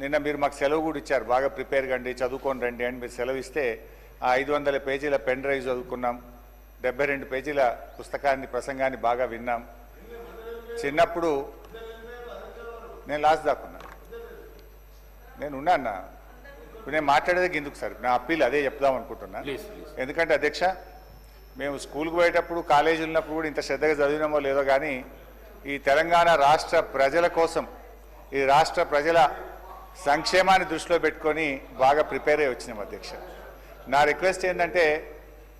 నిన్న మీరు మాకు సెలవు కూడా ఇచ్చారు, బాగా ప్రిపేర్ కండి, చదువుకొని రండి అని మీరు సెలవు ఇస్తే ఆ 500 పేజీల పెన్ డ్రైవ్ చదువుకున్నాం, 72 పేజీల పుస్తకాన్ని ప్రసంగాన్ని బాగా విన్నాం. చిన్నప్పుడు నేను లాస్ట్ దాకున్నా, నేను ఉన్నాను, ఇప్పుడు నేను మాట్లాడేది ఎందుకు సార్, నా అప్పీల్ అదే చెప్దాం అనుకుంటున్నా. ఎందుకంటే అధ్యక్ష, మేము స్కూల్కి పోయేటప్పుడు కాలేజీలు ఉన్నప్పుడు కూడా ఇంత శ్రద్ధగా చదివినామో లేదో కానీ ఈ తెలంగాణ రాష్ట్ర ప్రజల కోసం, ఈ రాష్ట్ర ప్రజల సంక్షేమాన్ని దృష్టిలో పెట్టుకొని బాగా ప్రిపేర్ అయ్యి వచ్చినాం అధ్యక్ష. నా రిక్వెస్ట్ ఏంటంటే,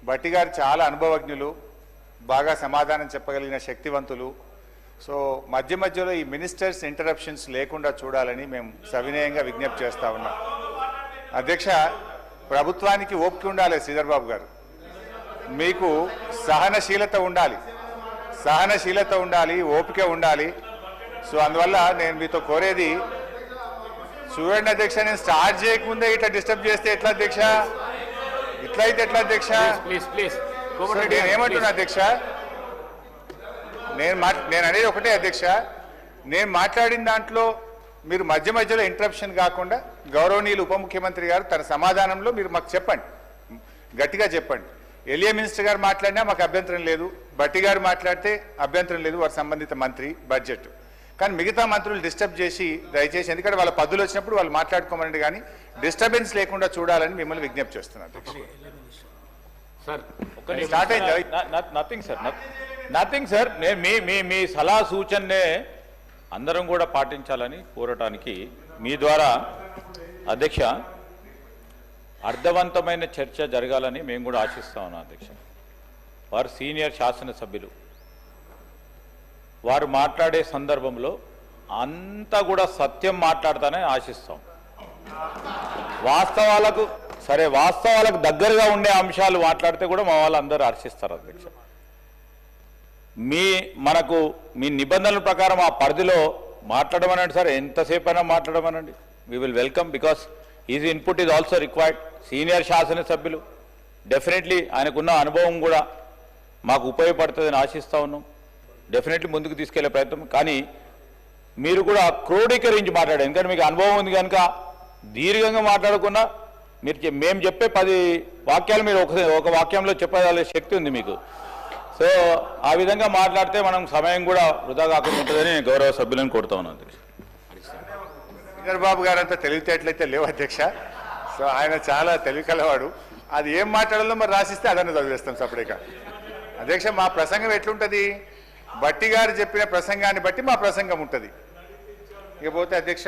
భట్టి గారు చాలా అనుభవజ్ఞులు, బాగా సమాధానం చెప్పగలిగిన శక్తివంతులు. సో మధ్య మధ్యలో ఈ మినిస్టర్స్ ఇంటరప్షన్స్ లేకుండా చూడాలని మేము సవినయంగా విజ్ఞప్తి చేస్తూ ఉన్నాం. అధ్యక్ష, ప్రభుత్వానికి ఓపిక ఉండాలి శ్రీధర్ బాబు గారు, మీకు సహనశీలత ఉండాలి, ఓపిక ఉండాలి. సో అందువల్ల నేను మీతో కోరేది, చూడండి అధ్యక్ష, నేను స్టార్ట్ చేయకముందే ఇట్లా డిస్టర్బ్ చేస్తే ఎట్లా అధ్యక్ష, ఇట్లా అయితే ఎట్లా అధ్యక్ష? నేను ఏమంటున్నా అధ్యక్ష, నేను అనేది ఒకటే అధ్యక్ష, నేను మాట్లాడిన దాంట్లో మీరు మధ్య మధ్యలో ఇంటరప్షన్ కాకుండా గౌరవనీయులు ఉప ముఖ్యమంత్రి గారు తన సమాధానంలో మీరు మాకు చెప్పండి, గట్టిగా చెప్పండి. ఎలియా మినిస్టర్ గారు మాట్లాడినా మాకు అభ్యంతరం లేదు, భట్టి గారు మాట్లాడితే అభ్యంతరం లేదు, వారి సంబంధిత మంత్రి బడ్జెట్. కానీ మిగతా మంత్రులు డిస్టర్బ్ చేసి దయచేసి, ఎందుకంటే వాళ్ళ పద్ధతులు వచ్చినప్పుడు వాళ్ళు మాట్లాడుకోమనండి, కానీ డిస్టర్బెన్స్ లేకుండా చూడాలని మిమ్మల్ని విజ్ఞప్తి చేస్తున్నాను. నథింగ్ సార్, మీ సలహా సూచననే అందరం కూడా పాటించాలని కోరటానికి మీ ద్వారా అధ్యక్ష అర్థవంతమైన చర్చ జరగాలని మేము కూడా ఆశిస్తా ఉన్నాం అధ్యక్ష. వారు సీనియర్ శాసనసభ్యులు, వారు మాట్లాడే సందర్భంలో అంతా కూడా సత్యం మాట్లాడతానని ఆశిస్తాం. వాస్తవాలకు దగ్గరగా ఉండే అంశాలు మాట్లాడితే కూడా మా వాళ్ళు అందరూ హర్షిస్తారు అధ్యక్ష. మీ నిబంధనల ప్రకారం ఆ పరిధిలో మాట్లాడమనండి సార్, ఎంతసేపు అయినా మాట్లాడమనండి. We will welcome, because is input is also required. Senior శాసనసభ్యులు, డెఫినెట్లీ ఆయనకున్న అనుభవం కూడా మాకు ఉపయోగపడుతుందని ఆశిస్తూ ఉన్నాం. డెఫినెట్లీ ముందుకు తీసుకెళ్లే ప్రయత్నం, కానీ మీరు కూడా క్రోడీకరించి మాట్లాడారు, ఎందుకంటే మీకు అనుభవం ఉంది కనుక దీర్ఘంగా మాట్లాడకుండా మేము చెప్పే 10 వాక్యాలు మీరు ఒక వాక్యంలో చెప్పగల శక్తి ఉంది మీకు. సో ఆ విధంగా మాట్లాడితే మనం సమయం కూడా వృధా కాకుండా ఉంటుందని గౌరవ సభ్యులను కోరుతా ఉన్నాను అధ్యక్ష. శ్రీధర్ బాబు గారు అంతా తెలివితేటలైతే లేవు అధ్యక్ష. సో ఆయన చాలా తెలివికలవాడు, అది ఏం మాట్లాడాలో మరి రాసిస్తే అదన్నీ చదివేస్తాం సపరేక. అధ్యక్ష, మా ప్రసంగం ఎట్లుంటుంది, భట్టి గారు చెప్పిన ప్రసంగాన్ని బట్టి మా ప్రసంగం ఉంటుంది. ఇకపోతే అధ్యక్ష,